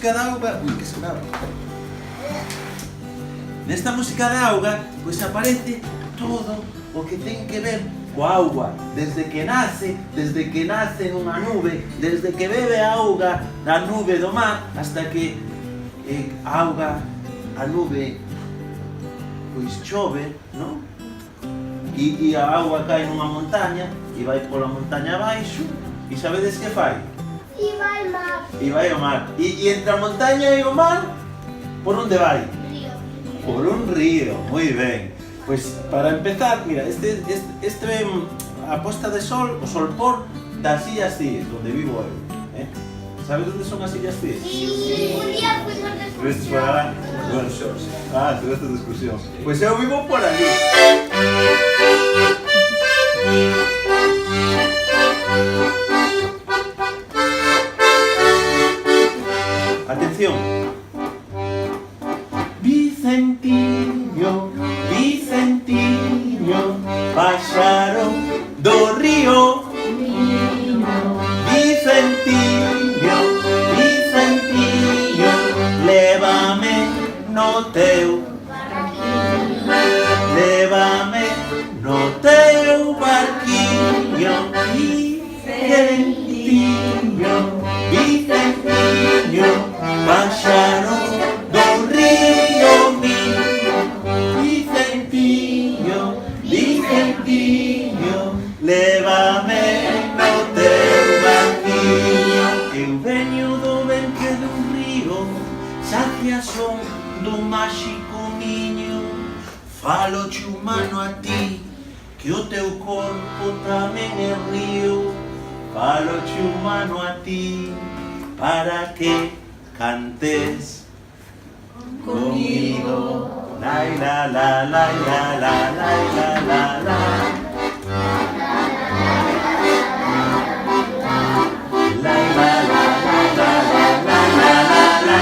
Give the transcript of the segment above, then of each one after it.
música de auga... Ui, que sonaba. Nesta música de auga, pois aparece todo o que ten que ver coa auga. Desde que nace nunha nube, desde que bebe a auga da nube do mar, hasta que a auga, a nube, pois chove, non? E a auga cae nunha montaña, e vai pola montaña abaixo, e sabedes que fai? E vai mar. E vai ao mar. E entre a montaña e o mar, por onde vai? Río. Por un río, moi ben. Pois para empezar, mira, este é a posta de sol, o solpor das Illas Cíes, onde vivo eu. Sabes onde son as Illas Cíes? Sí. Un día fuimos de Ves excursión. para... Bueno, tuveste de excursión. Pois eu vivo por ali. Atención. Vicentiño, Vicentiño, paxaro do río. Vicentiño, Vicentiño, lévame no teu, lévame no teu barquiño. Vicentiño, Vicentiño, paxaro do río mío. Vicentiño, Vicentiño, lévame no teu barquiño. Eu veño do ventre dun río, sacia son dun máxico niño. Faloche humano a ti, que o teu corpo tamén é río. Faloche humano a ti, para que cantes comigo. La la la la la la la la la. La la la la la la la la.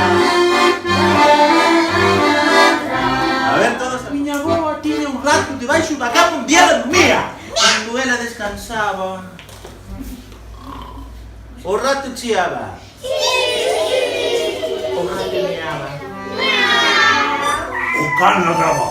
A ver todos, a miña avoa tiña un rato debaixo da cama un día de dormía. Cando ela descansaba, o rato chiaba. O rato meaba. O can ladraba.